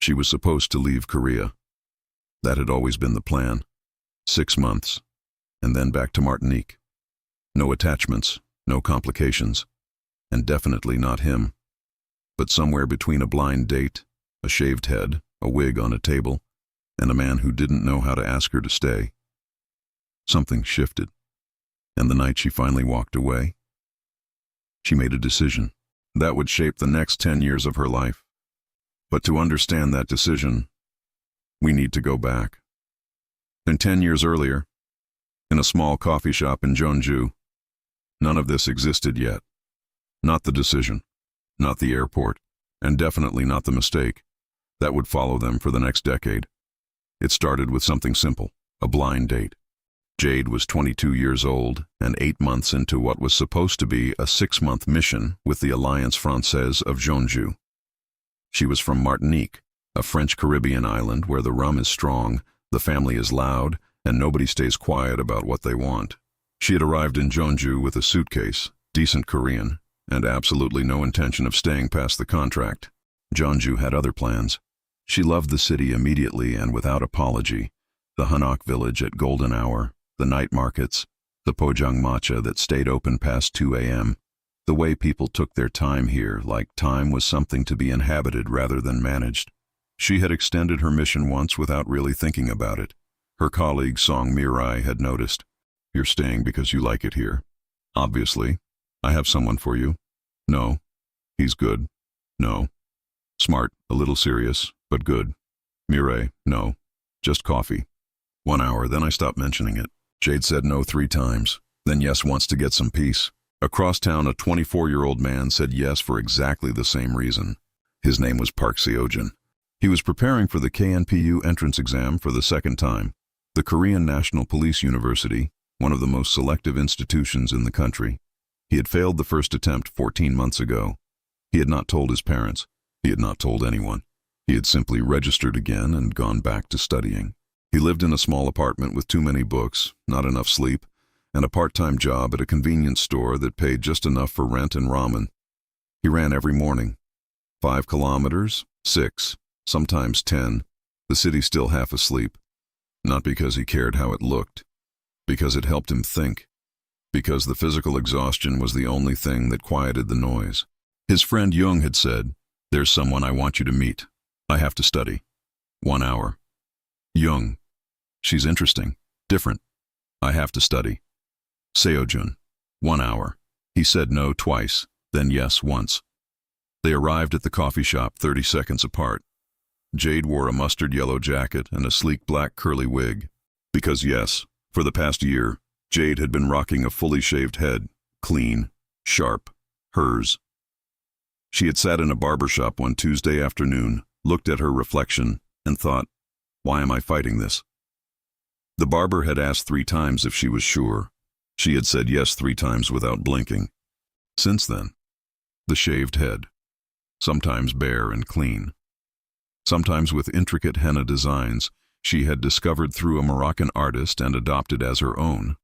She was supposed to leave Korea. That had always been the plan. 6 months, and then back to Martinique. No attachments, no complications, and definitely not him. But somewhere between a blind date, a shaved head, a wig on a table, and a man who didn't know how to ask her to stay, something shifted. And the night she finally walked away, she made a decision that would shape the next 10 years of her life. But to understand that decision, we need to go back. And 10 years earlier, in a small coffee shop in Jeonju, none of this existed yet. Not the decision, not the airport, and definitely not the mistake that would follow them for the next decade. It started with something simple, a blind date. Jade was 22 years old and 8 months into what was supposed to be a 6-month mission with the Alliance Française of Jeonju. She was from Martinique, a French Caribbean island where the rum is strong, the family is loud, and nobody stays quiet about what they want. She had arrived in Jeonju with a suitcase, decent Korean, and absolutely no intention of staying past the contract. Jeonju had other plans. She loved the city immediately and without apology. The Hanok village at golden hour, the night markets, the Pojang matcha that stayed open past 2 a.m. The way people took their time here, like time was something to be inhabited rather than managed. She had extended her mission once without really thinking about it. Her colleague Song Mirai had noticed. "You're staying because you like it here. Obviously. I have someone for you." "No." "He's good." "No." "Smart, a little serious, but good." "Mirai, no. Just coffee." 1 hour, then I stopped mentioning it. Jade said no 3 times, then yes once to get some peace. Across town, a 24-year-old man said yes for exactly the same reason. His name was Park Seojun. He was preparing for the KNPU entrance exam for the 2nd time. The Korean National Police University, one of the most selective institutions in the country. He had failed the first attempt 14 months ago. He had not told his parents. He had not told anyone. He had simply registered again and gone back to studying. He lived in a small apartment with too many books, not enough sleep, and a part-time job at a convenience store that paid just enough for rent and ramen. He ran every morning. 5 kilometers, 6, sometimes 10, the city still half asleep. Not because he cared how it looked, because it helped him think, because the physical exhaustion was the only thing that quieted the noise. His friend Jung had said, "There's someone I want you to meet. I have to study." 1 hour. Jung. "She's interesting, different. I have to study." Seojun. 1 hour. He said no twice, then yes once. They arrived at the coffee shop 30 seconds apart. Jade wore a mustard yellow jacket and a sleek black curly wig. Because yes, for the past year, Jade had been rocking a fully shaved head, clean, sharp, hers. She had sat in a barber shop one Tuesday afternoon, looked at her reflection, and thought, "Why am I fighting this?" The barber had asked 3 times if she was sure. She had said yes 3 times without blinking. Since then, the shaved head, sometimes bare and clean, sometimes with intricate henna designs she had discovered through a Moroccan artist and adopted as her own,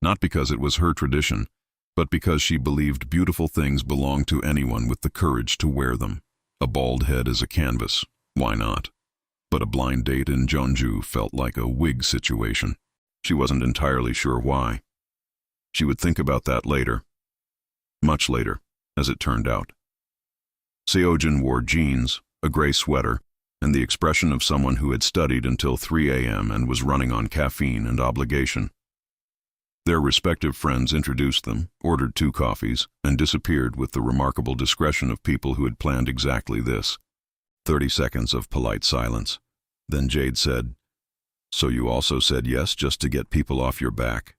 not because it was her tradition, but because she believed beautiful things belonged to anyone with the courage to wear them. A bald head is a canvas, why not? But a blind date in Jeonju felt like a wig situation. She wasn't entirely sure why. She would think about that later. Much later, as it turned out. Seojun wore jeans, a gray sweater, and the expression of someone who had studied until 3 a.m. and was running on caffeine and obligation. Their respective friends introduced them, ordered 2 coffees, and disappeared with the remarkable discretion of people who had planned exactly this. 30 seconds of polite silence. Then Jade said, "So you also said yes just to get people off your back?"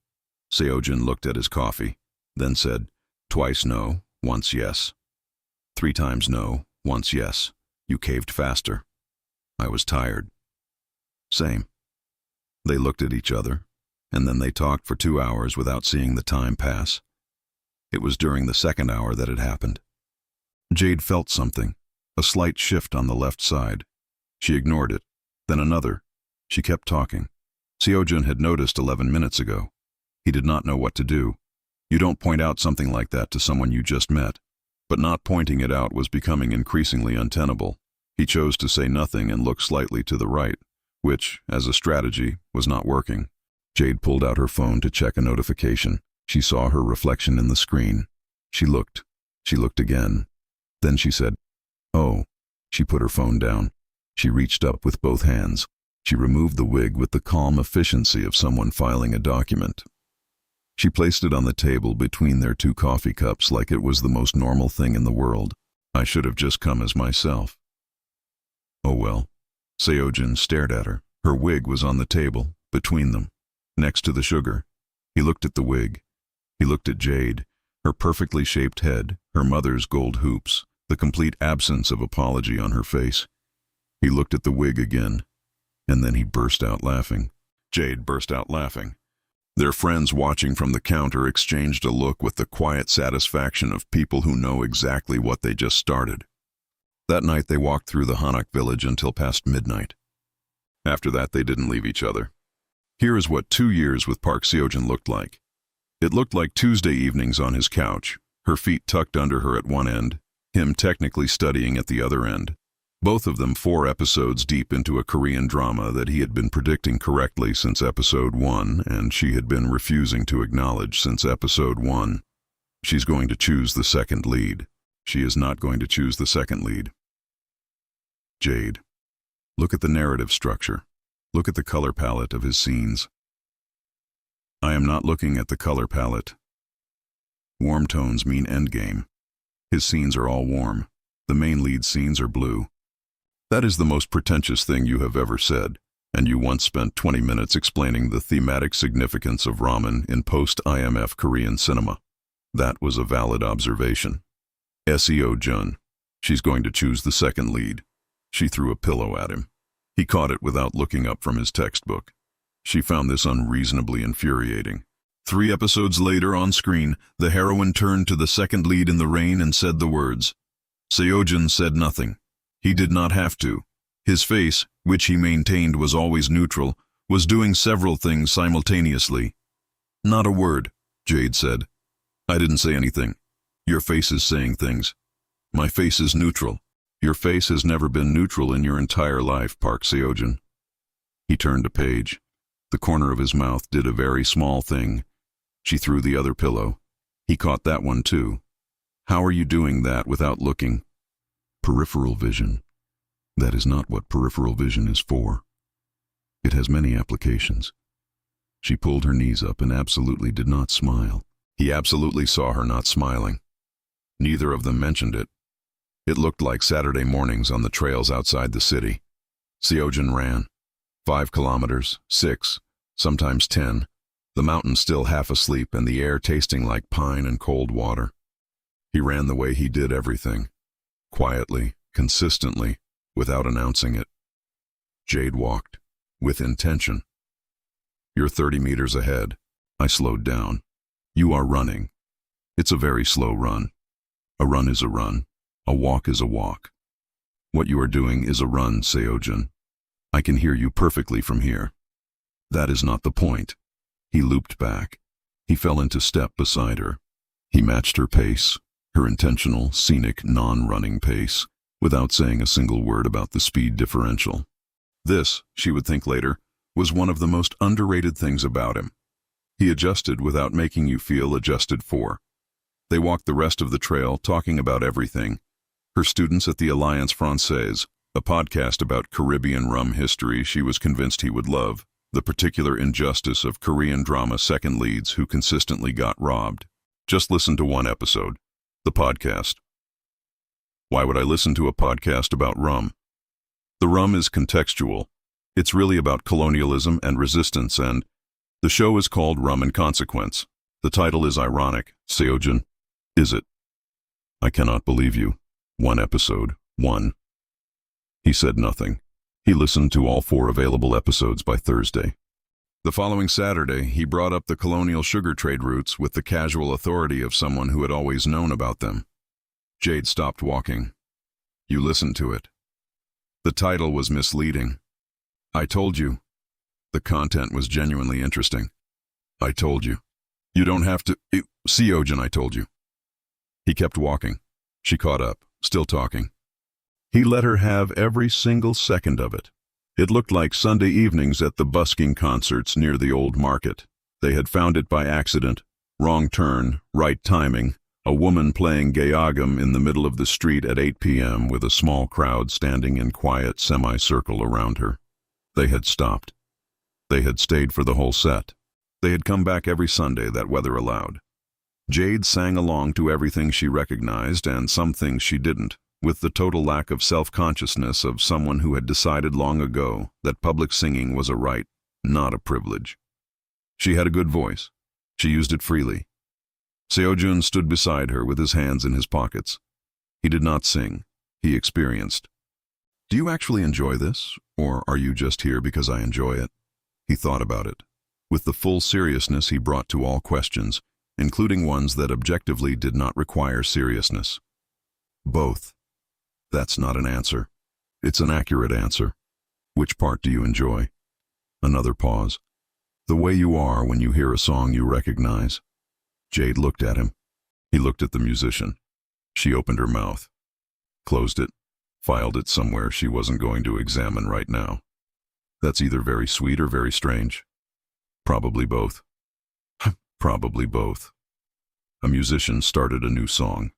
Seojun looked at his coffee, then said, "Twice no, once yes." 3 times no, once yes. You caved faster. I was tired. Same. They looked at each other, and then they talked for 2 hours without seeing the time pass. It was during the 2nd hour that it happened. Jade felt something, a slight shift on the left side. She ignored it, then another. She kept talking. Seojun had noticed 11 minutes ago. He did not know what to do. You don't point out something like that to someone you just met. But not pointing it out was becoming increasingly untenable. He chose to say nothing and look slightly to the right, which, as a strategy, was not working. Jade pulled out her phone to check a notification. She saw her reflection in the screen. She looked. She looked again. Then she said, "Oh." She put her phone down. She reached up with both hands. She removed the wig with the calm efficiency of someone filing a document. She placed it on the table between their two coffee cups like it was the most normal thing in the world. "I should have just come as myself." "Oh well." Seojun stared at her. Her wig was on the table, between them, next to the sugar. He looked at the wig. He looked at Jade, her perfectly shaped head, her mother's gold hoops, the complete absence of apology on her face. He looked at the wig again, and then he burst out laughing. Jade burst out laughing. Their friends watching from the counter exchanged a look with the quiet satisfaction of people who know exactly what they just started. That night they walked through the Hanok village until past midnight. After that they didn't leave each other. Here is what 2 years with Park Seojun looked like. It looked like Tuesday evenings on his couch, her feet tucked under her at one end, him technically studying at the other end. Both of them 4 episodes deep into a Korean drama that he had been predicting correctly since episode 1 and she had been refusing to acknowledge since episode 1. She's going to choose the second lead. She is not going to choose the second lead. Jade. Look at the narrative structure. Look at the color palette of his scenes. I am not looking at the color palette. Warm tones mean endgame. His scenes are all warm. The main lead scenes are blue. That is the most pretentious thing you have ever said, and you once spent 20 minutes explaining the thematic significance of ramen in post-IMF Korean cinema. That was a valid observation. Seojun. She's going to choose the second lead. She threw a pillow at him. He caught it without looking up from his textbook. She found this unreasonably infuriating. 3 episodes later on screen, the heroine turned to the second lead in the rain and said the words. Seojun said nothing. He did not have to. His face, which he maintained was always neutral, was doing several things simultaneously. Not a word, Jade said. I didn't say anything. Your face is saying things. My face is neutral. Your face has never been neutral in your entire life, Park Seojun. He turned a page. The corner of his mouth did a very small thing. She threw the other pillow. He caught that one too. How are you doing that without looking? Peripheral vision. That is not what peripheral vision is for. It has many applications. She pulled her knees up and absolutely did not smile. He absolutely saw her not smiling. Neither of them mentioned it. It looked like Saturday mornings on the trails outside the city. Seojun ran. 5 kilometers, 6, sometimes 10, the mountain still half asleep and the air tasting like pine and cold water. He ran the way he did everything. Quietly, consistently, without announcing it. Jade walked, with intention. You're 30 meters ahead. I slowed down. You are running. It's a very slow run. A run is a run. A walk is a walk. What you are doing is a run, Seojun. I can hear you perfectly from here. That is not the point. He looped back. He fell into step beside her. He matched her pace, her intentional, scenic, non-running pace, without saying a single word about the speed differential. This, she would think later, was one of the most underrated things about him. He adjusted without making you feel adjusted for. They walked the rest of the trail talking about everything. Her students at the Alliance Française, a podcast about Caribbean rum history she was convinced he would love, the particular injustice of Korean drama second leads who consistently got robbed. Just listen to one episode. The podcast. Why would I listen to a podcast about rum? The rum is contextual. It's really about colonialism and resistance, and the show is called Rum and Consequence. The title is ironic, Seojun. Is it? I cannot believe you. 1 episode. 1. He said nothing. He listened to all 4 available episodes by Thursday. The following Saturday, he brought up the colonial sugar trade routes with the casual authority of someone who had always known about them. Jade stopped walking. You listened to it. The title was misleading. I told you. The content was genuinely interesting. I told you. You don't have to. Seojun, I told you. He kept walking. She caught up, still talking. He let her have every single second of it. It looked like Sunday evenings at the busking concerts near the old market. They had found it by accident, wrong turn, right timing, a woman playing gayagam in the middle of the street at 8 p.m. with a small crowd standing in quiet semicircle around her. They had stopped. They had stayed for the whole set. They had come back every Sunday that weather allowed. Jade sang along to everything she recognized and some things she didn't, with the total lack of self-consciousness of someone who had decided long ago that public singing was a right, not a privilege. She had a good voice. She used it freely. Seojun stood beside her with his hands in his pockets. He did not sing. He experienced. "Do you actually enjoy this, or are you just here because I enjoy it?" He thought about it, with the full seriousness he brought to all questions, including ones that objectively did not require seriousness. Both. That's not an answer. It's an accurate answer. Which part do you enjoy? Another pause. The way you are when you hear a song you recognize. Jade looked at him. He looked at the musician. She opened her mouth, closed it, filed it somewhere she wasn't going to examine right now. That's either very sweet or very strange. Probably both. Probably both. A musician started a new song.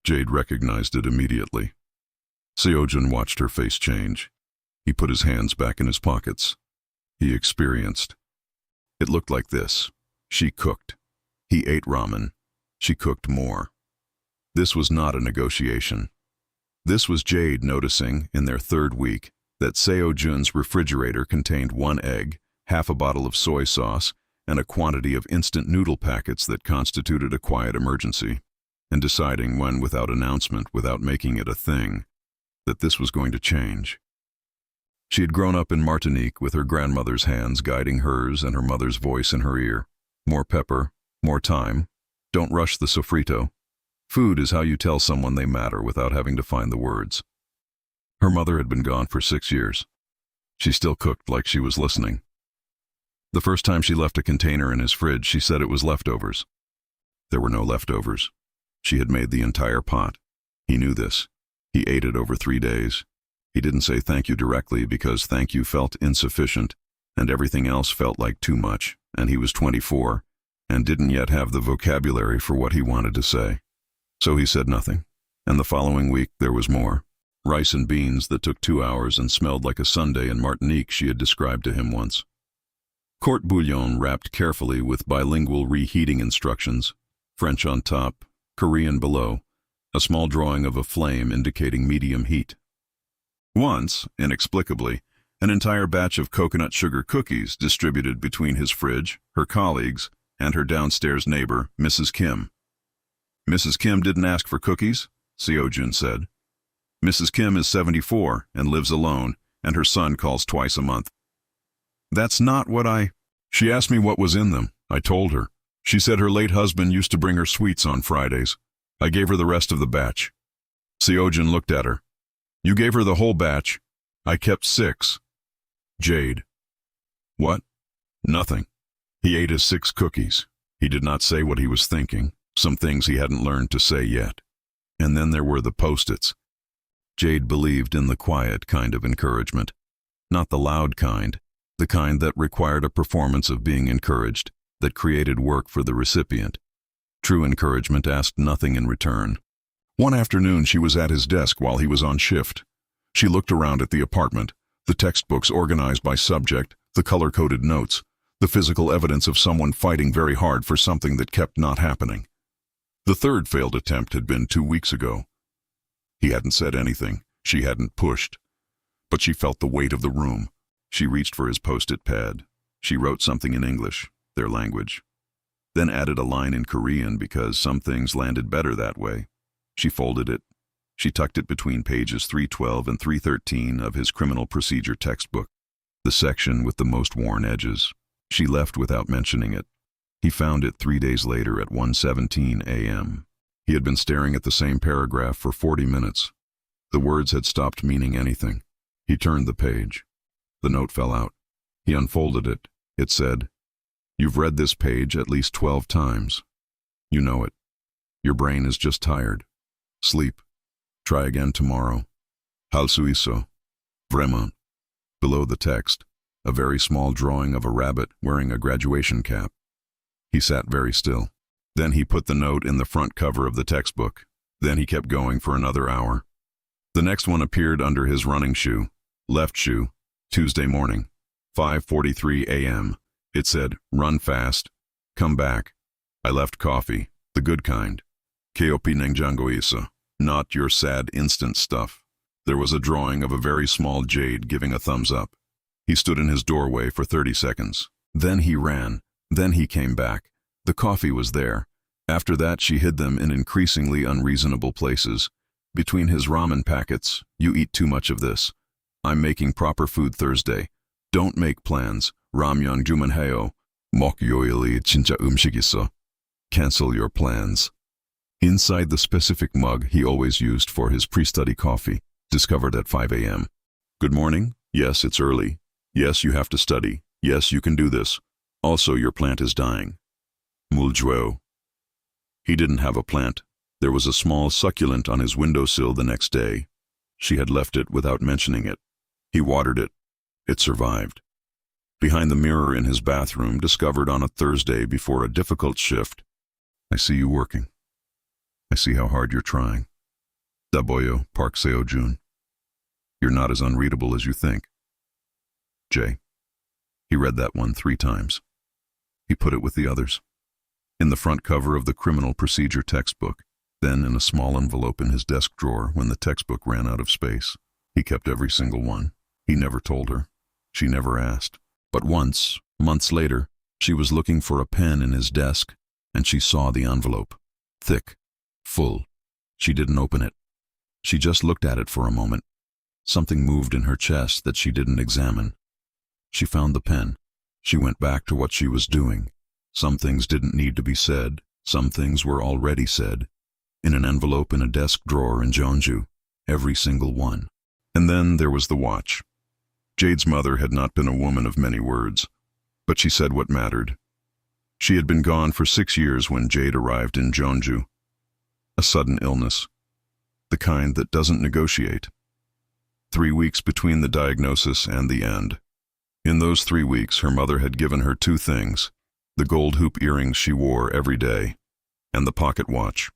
Jade recognized it immediately. Seojun watched her face change. He put his hands back in his pockets. He experienced. It looked like this. She cooked. He ate ramen. She cooked more. This was not a negotiation. This was Jade noticing, in their third week, that Seojun's refrigerator contained 1 egg, half a bottle of soy sauce, and a quantity of instant noodle packets that constituted a quiet emergency, and deciding when, without announcement, without making it a thing, that this was going to change. She had grown up in Martinique with her grandmother's hands guiding hers and her mother's voice in her ear. More pepper, more time, don't rush the sofrito. Food is how you tell someone they matter without having to find the words. Her mother had been gone for 6 years. She still cooked like she was listening. The first time she left a container in his fridge, she said it was leftovers. There were no leftovers. She had made the entire pot. He knew this. He ate it over 3 days. He didn't say thank you directly because thank you felt insufficient, and everything else felt like too much, and he was 24, and didn't yet have the vocabulary for what he wanted to say. So he said nothing, and the following week there was more. Rice and beans that took 2 hours and smelled like a Sunday in Martinique she had described to him once. Court bouillon wrapped carefully with bilingual reheating instructions, French on top, Korean below, a small drawing of a flame indicating medium heat. Once, inexplicably, an entire batch of coconut sugar cookies distributed between his fridge, her colleagues, and her downstairs neighbor, Mrs. Kim. "Mrs. Kim didn't ask for cookies," Seojun said. "Mrs. Kim is 74 and lives alone, and her son calls twice a month." "That's not what She asked me what was in them. I told her. She said her late husband used to bring her sweets on Fridays. I gave her the rest of the batch." Seojun looked at her. "You gave her the whole batch. I kept 6. Jade. "What?" "Nothing." He ate his 6 cookies. He did not say what he was thinking, some things he hadn't learned to say yet. And then there were the Post-its. Jade believed in the quiet kind of encouragement, not the loud kind, the kind that required a performance of being encouraged, that created work for the recipient. True encouragement asked nothing in return. One afternoon she was at his desk while he was on shift. She looked around at the apartment, the textbooks organized by subject, the color-coded notes, the physical evidence of someone fighting very hard for something that kept not happening. The third failed attempt had been 2 weeks ago. He hadn't said anything. She hadn't pushed. But she felt the weight of the room. She reached for his post-it pad. She wrote something in English, their language. Then added a line in Korean because some things landed better that way. She folded it. She tucked it between pages 312 and 313 of his criminal procedure textbook, the section with the most worn edges. She left without mentioning it. He found it 3 days later at 1:17 a.m. He had been staring at the same paragraph for 40 minutes. The words had stopped meaning anything. He turned the page. The note fell out. He unfolded it. It said, "You've read this page at least 12 times. You know it. Your brain is just tired. Sleep. Try again tomorrow." Hal suiso. Vraiment. Below the text, a very small drawing of a rabbit wearing a graduation cap. He sat very still. Then he put the note in the front cover of the textbook. Then he kept going for another hour. The next one appeared under his running shoe. Left shoe, Tuesday morning, 5:43 a.m. It said, run fast. Come back. I left coffee, the good kind. Keopi Nengjango Isa. Not your sad instant stuff. There was a drawing of a very small Jade giving a thumbs up. He stood in his doorway for 30 seconds. Then he ran. Then he came back. The coffee was there. After that she hid them in increasingly unreasonable places. Between his ramen packets, you eat too much of this. I'm making proper food Thursday. Don't make plans. Ramyeon jumanheo. Mokyoili 진짜 음식 있어. Cancel your plans. Inside the specific mug he always used for his pre-study coffee, discovered at 5 a.m. Good morning. Yes, it's early. Yes, you have to study. Yes, you can do this. Also, your plant is dying. Muljuo. He didn't have a plant. There was a small succulent on his windowsill the next day. She had left it without mentioning it. He watered it. It survived. Behind the mirror in his bathroom, discovered on a Thursday before a difficult shift. I see you working. I see how hard you're trying. Daboyo, Park Seojun. You're not as unreadable as you think. J. He read that one 3 times. He put it with the others. In the front cover of the criminal procedure textbook, then in a small envelope in his desk drawer when the textbook ran out of space. He kept every single one. He never told her. She never asked. But once, months later, she was looking for a pen in his desk, and she saw the envelope. Thick. Full. She didn't open it. She just looked at it for a moment. Something moved in her chest that she didn't examine. She found the pen. She went back to what she was doing. Some things didn't need to be said. Some things were already said. In an envelope in a desk drawer in Jeonju. Every single one. And then there was the watch. Jade's mother had not been a woman of many words, but she said what mattered. She had been gone for 6 years when Jade arrived in Jeonju. A sudden illness. The kind that doesn't negotiate. 3 weeks between the diagnosis and the end. In those 3 weeks, her mother had given her 2 things, the gold hoop earrings she wore every day, and the pocket watch.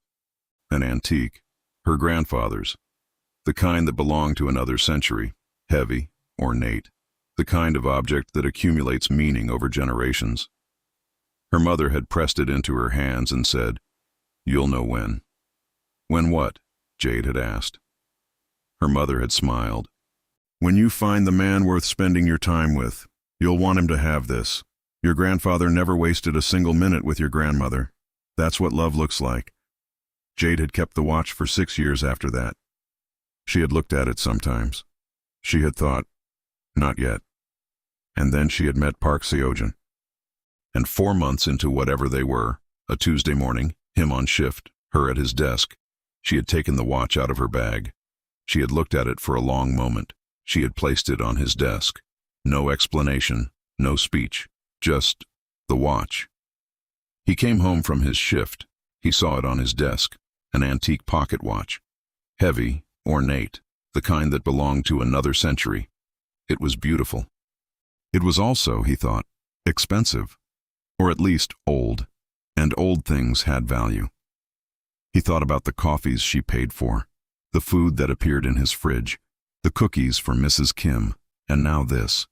An antique, her grandfather's, the kind that belonged to another century, heavy, ornate, the kind of object that accumulates meaning over generations. Her mother had pressed it into her hands and said, "You'll know when." When what? Jade had asked. Her mother had smiled. "When you find the man worth spending your time with, you'll want him to have this. Your grandfather never wasted a single minute with your grandmother. That's what love looks like." Jade had kept the watch for 6 years after that. She had looked at it sometimes. She had thought, not yet. And then she had met Park Seojun. And 4 months into whatever they were, a Tuesday morning, him on shift, her at his desk, she had taken the watch out of her bag. She had looked at it for a long moment. She had placed it on his desk. No explanation, no speech, just the watch. He came home from his shift. He saw it on his desk, an antique pocket watch. Heavy, ornate, the kind that belonged to another century. It was beautiful. It was also, he thought, expensive, or at least old, and old things had value. He thought about the coffees she paid for, the food that appeared in his fridge, the cookies for Mrs. Kim, and now this.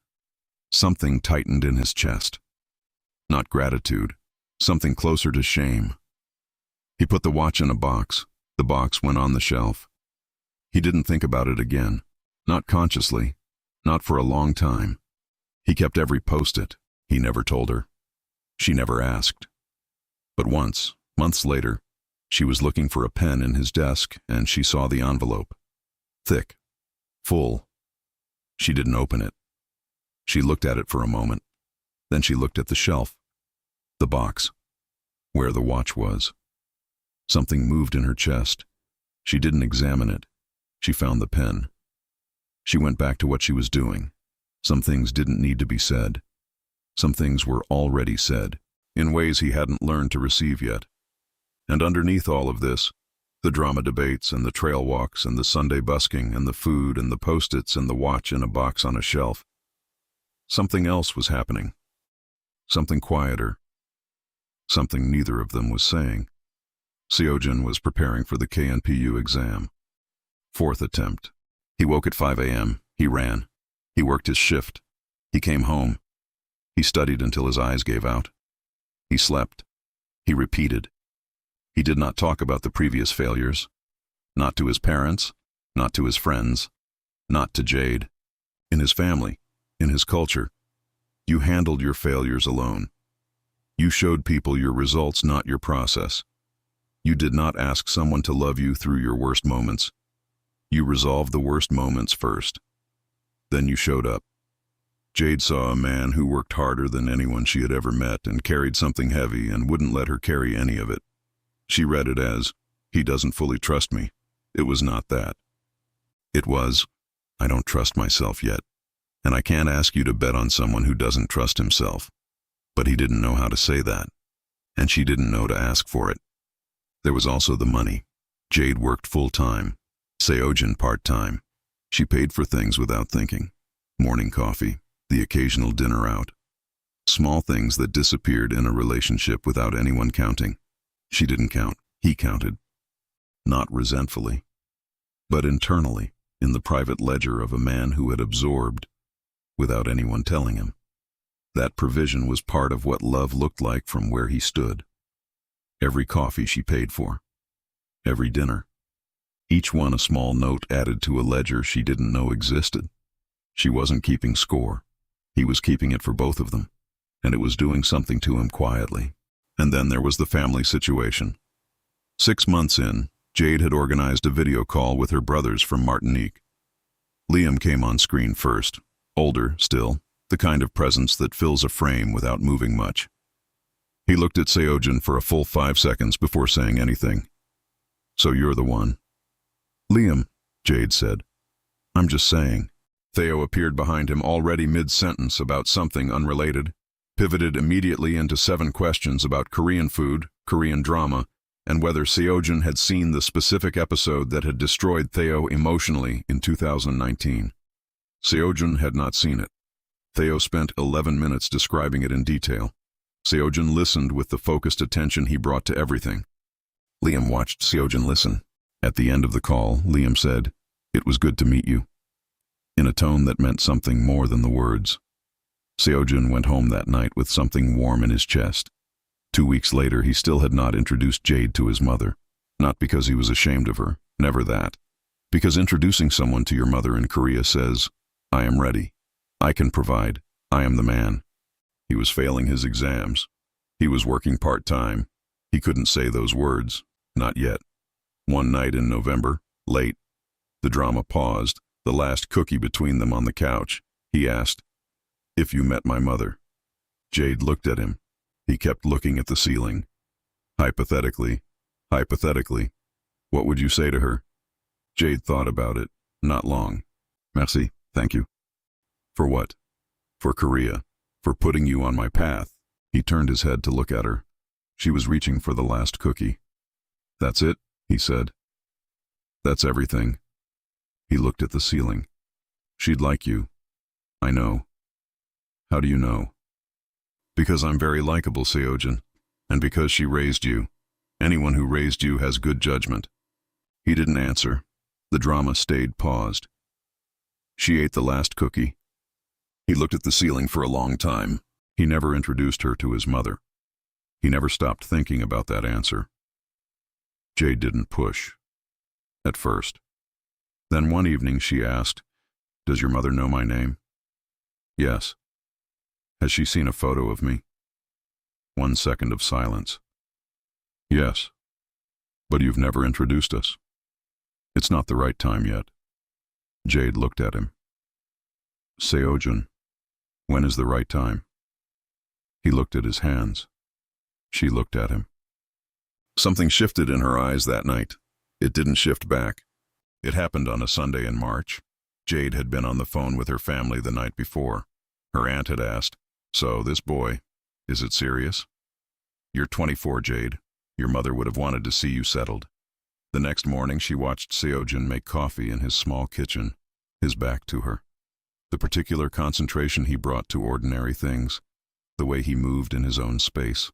Something tightened in his chest. Not gratitude, something closer to shame. He put the watch in a box. The box went on the shelf. He didn't think about it again, not consciously, not for a long time. He kept every post-it. He never told her. She never asked. But once, months later, she was looking for a pen in his desk and she saw the envelope. Thick. Full. She didn't open it. She looked at it for a moment. Then she looked at the shelf. The box. Where the watch was. Something moved in her chest. She didn't examine it. She found the pen. She went back to what she was doing. Some things didn't need to be said. Some things were already said, in ways he hadn't learned to receive yet. And underneath all of this, The drama debates and the trail walks and the Sunday busking and the food and the post-its and the watch in a box on a shelf. Something else was happening. Something quieter. Something neither of them was saying. Seojun was preparing for the KNPU exam. 4th attempt. He woke at 5 a.m. He ran. He worked his shift. He came home. He studied until his eyes gave out. He slept. He repeated. He did not talk about the previous failures. Not to his parents, not to his friends, not to Jade. In his family, in his culture, you handled your failures alone. You showed people your results, not your process. You did not ask someone to love you through your worst moments. You resolved the worst moments first. Then you showed up. Jade saw a man who worked harder than anyone she had ever met and carried something heavy and wouldn't let her carry any of it. She read it as, he doesn't fully trust me. It was not that. It was, I don't trust myself yet, and I can't ask you to bet on someone who doesn't trust himself. But he didn't know how to say that, and she didn't know to ask for it. There was also the money. Jade worked full-time, Seojun part-time. She paid for things without thinking. Morning coffee, the occasional dinner out. Small things that disappeared in a relationship without anyone counting. She didn't count, he counted. Not resentfully, but internally, in the private ledger of a man who had absorbed, without anyone telling him. That provision was part of what love looked like from where he stood. Every coffee she paid for. Every dinner. Each one a small note added to a ledger she didn't know existed. She wasn't keeping score. He was keeping it for both of them, and it was doing something to him quietly. And then there was the family situation. 6 months in, Jade had organized a video call with her brothers from Martinique. Liam came on screen first, older still, the kind of presence that fills a frame without moving much. He looked at Seojun for a full 5 seconds before saying anything. So you're the one. Liam, Jade said. I'm just saying. Theo appeared behind him already mid-sentence about something unrelated, pivoted immediately into 7 questions about Korean food, Korean drama, and whether Seojun had seen the specific episode that had destroyed Theo emotionally in 2019. Seojun had not seen it. Theo spent 11 minutes describing it in detail. Seojun listened with the focused attention he brought to everything. Liam watched Seojun listen. At the end of the call, Liam said, "It was good to meet you," in a tone that meant something more than the words. Seojun went home that night with something warm in his chest. 2 weeks later, he still had not introduced Jade to his mother. Not because he was ashamed of her, never that. Because introducing someone to your mother in Korea says, I am ready. I can provide. I am the man. He was failing his exams. He was working part-time. He couldn't say those words. Not yet. One night in November, late, the drama paused, the last cookie between them on the couch. He asked, "If you met my mother." Jade looked at him. He kept looking at the ceiling. Hypothetically, what would you say to her? Jade thought about it. Not long. Merci, thank you. For what? For Korea. For putting you on my path. He turned his head to look at her. She was reaching for the last cookie. That's it, he said. That's everything. He looked at the ceiling. She'd like you. I know. How do you know? Because I'm very likable, Seojun, and because she raised you. Anyone who raised you has good judgment. He didn't answer. The drama stayed paused. She ate the last cookie. He looked at the ceiling for a long time. He never introduced her to his mother. He never stopped thinking about that answer. Jade didn't push. At first. Then one evening she asked, "Does your mother know my name?" Yes. Has she seen a photo of me? 1 second of silence. Yes. But you've never introduced us. It's not the right time yet. Jade looked at him. Seojun, when is the right time? He looked at his hands. She looked at him. Something shifted in her eyes that night. It didn't shift back. It happened on a Sunday in March. Jade had been on the phone with her family the night before. Her aunt had asked, "So, this boy, is it serious?" "You're 24, Jade. Your mother would have wanted to see you settled." The next morning she watched Seojun make coffee in his small kitchen, his back to her. The particular concentration he brought to ordinary things, the way he moved in his own space,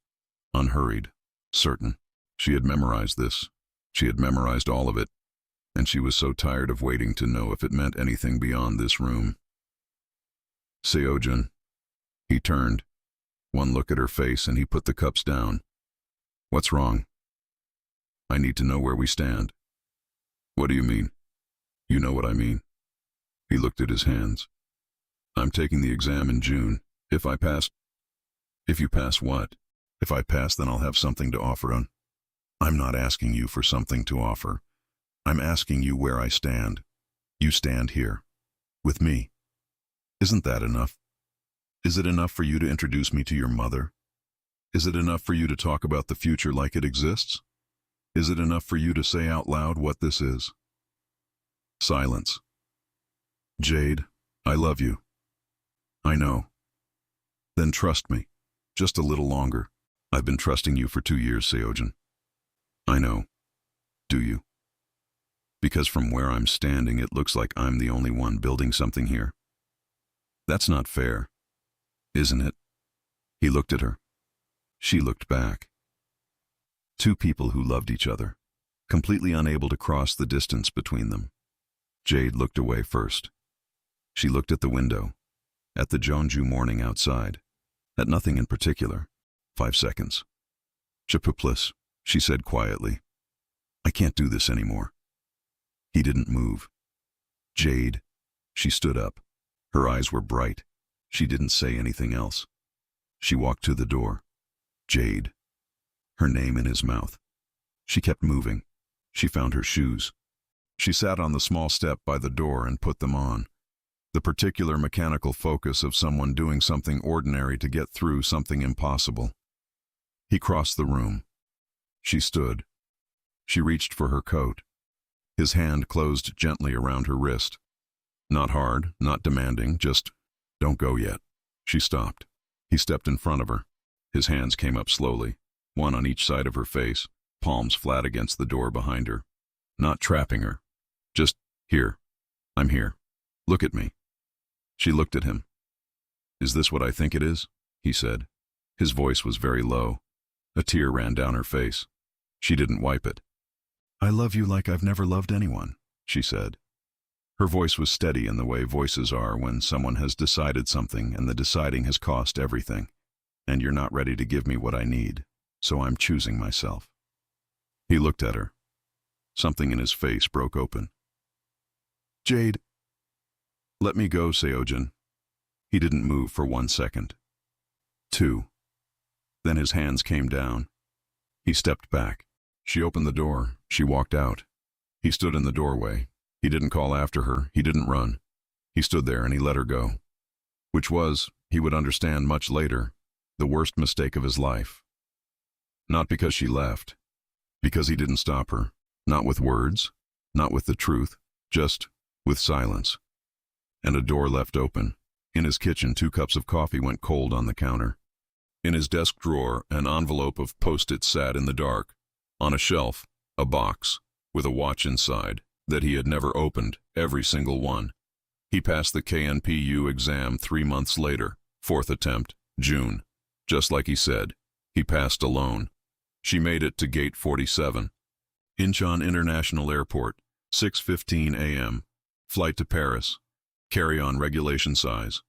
unhurried, certain. She had memorized this. She had memorized all of it, and she was so tired of waiting to know if it meant anything beyond this room. Seojun. He turned. One look at her face and he put the cups down. What's wrong? I need to know where we stand. What do you mean? You know what I mean. He looked at his hands. I'm taking the exam in June. If I pass... If you pass what? If I pass, then I'll have something to offer on. I'm not asking you for something to offer. I'm asking you where I stand. You stand here. With me. Isn't that enough? Is it enough for you to introduce me to your mother? Is it enough for you to talk about the future like it exists? Is it enough for you to say out loud what this is? Silence. Jade, I love you. I know. Then trust me. Just a little longer. I've been trusting you for 2 years, Seojun. I know. Do you? Because from where I'm standing, it looks like I'm the only one building something here. That's not fair, isn't it? He looked at her. She looked back. Two people who loved each other, completely unable to cross the distance between them. Jade looked away first. She looked at the window, at the Jeonju morning outside, at nothing in particular. 5 seconds. Je peux plus, she said quietly. I can't do this anymore. He didn't move. Jade. She stood up. Her eyes were bright. She didn't say anything else. She walked to the door. Jade. Her name in his mouth. She kept moving. She found her shoes. She sat on the small step by the door and put them on. The particular mechanical focus of someone doing something ordinary to get through something impossible. He crossed the room. She stood. She reached for her coat. His hand closed gently around her wrist. Not hard, not demanding, just, don't go yet. She stopped. He stepped in front of her. His hands came up slowly, one on each side of her face, palms flat against the door behind her. Not trapping her. Just, here. I'm here. Look at me. She looked at him. Is this what I think it is? He said. His voice was very low. A tear ran down her face. She didn't wipe it. I love you like I've never loved anyone, she said. Her voice was steady in the way voices are when someone has decided something and the deciding has cost everything. And you're not ready to give me what I need, so I'm choosing myself. He looked at her. Something in his face broke open. Jade. Let me go, Seojun. He didn't move for 1 second. 2. Then his hands came down. He stepped back. She opened the door. She walked out. He stood in the doorway. He didn't call after her. He didn't run. He stood there and he let her go. Which was, he would understand much later, the worst mistake of his life. Not because she left. Because he didn't stop her. Not with words. Not with the truth. Just with silence. And a door left open. In his kitchen, 2 cups of coffee went cold on the counter. In his desk drawer, an envelope of Post-its sat in the dark. On a shelf, a box, with a watch inside, that he had never opened, every single one. He passed the KNPU exam 3 months later, 4th attempt, June. Just like he said, he passed alone. She made it to Gate 47. Incheon International Airport, 6:15 a.m. Flight to Paris. Carry-on regulation size.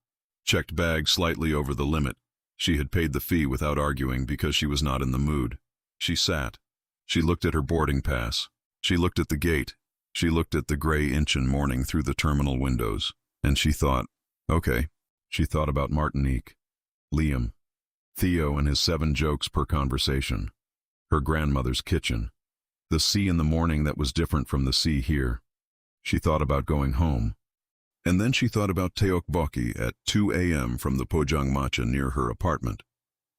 Checked bag slightly over the limit. She had paid the fee without arguing because she was not in the mood. She sat. She looked at her boarding pass. She looked at the gate. She looked at the gray Incheon morning through the terminal windows. And she thought, okay. She thought about Martinique, Liam, Theo and his 7 jokes per conversation, her grandmother's kitchen, the sea in the morning that was different from the sea here. She thought about going home. And then she thought about tteokbokki at 2 a.m. from the Pojangmacha near her apartment,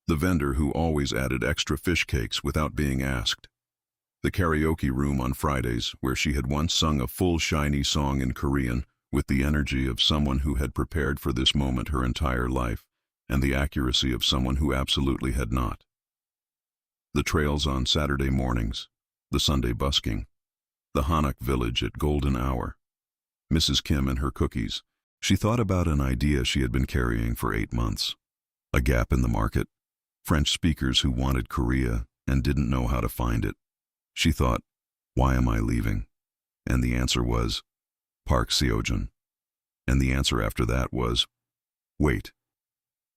the vendor who always added extra fish cakes without being asked, the karaoke room on Fridays where she had once sung a full shiny song in Korean with the energy of someone who had prepared for this moment her entire life and the accuracy of someone who absolutely had not. The trails on Saturday mornings, the Sunday busking, The Hanok village at golden hour. Mrs. Kim and her cookies. She thought about an idea she had been carrying for 8 months. A gap in the market. French speakers who wanted Korea and didn't know how to find it. She thought, why am I leaving? And the answer was, Park Seojun. And the answer after that was, wait.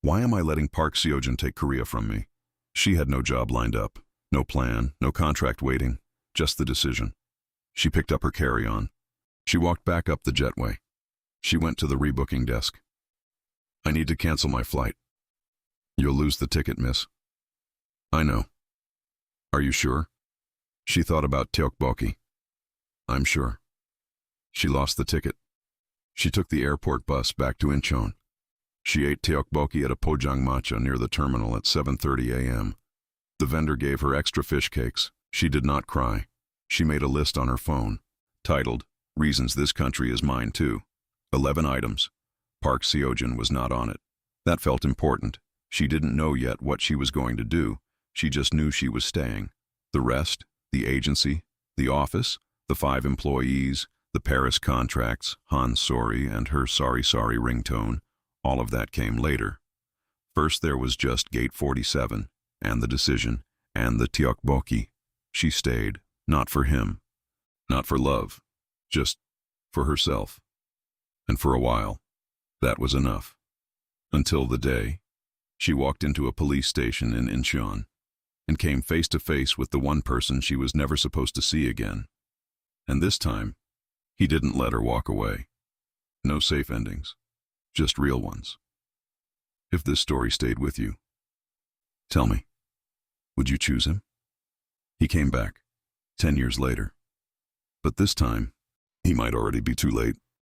Why am I letting Park Seojun take Korea from me? She had no job lined up, no plan, no contract waiting, just the decision. She picked up her carry-on. She walked back up the jetway. She went to the rebooking desk. I need to cancel my flight. You'll lose the ticket, miss. I know. Are you sure? She thought about tteokbokki. I'm sure. She lost the ticket. She took the airport bus back to Incheon. She ate tteokbokki at a pojangmacha near the terminal at 7:30 a.m. The vendor gave her extra fish cakes. She did not cry. She made a list on her phone, titled, Reasons This Country Is Mine Too. 11 items. Park Seojun was not on it. That felt important. She didn't know yet what she was going to do. She just knew she was staying. The rest, the agency, the office, the 5 employees, the Paris contracts, Han's sorry and her sorry ringtone, all of that came later. First there was just Gate 47, and the decision, and the tteokbokki. She stayed, not for him, not for love, just for herself. And for a while, that was enough. Until the day, she walked into a police station in Incheon and came face to face with the one person she was never supposed to see again. And this time, he didn't let her walk away. No safe endings, just real ones. If this story stayed with you, tell me, would you choose him? He came back, 10 years later. But this time, he might already be too late.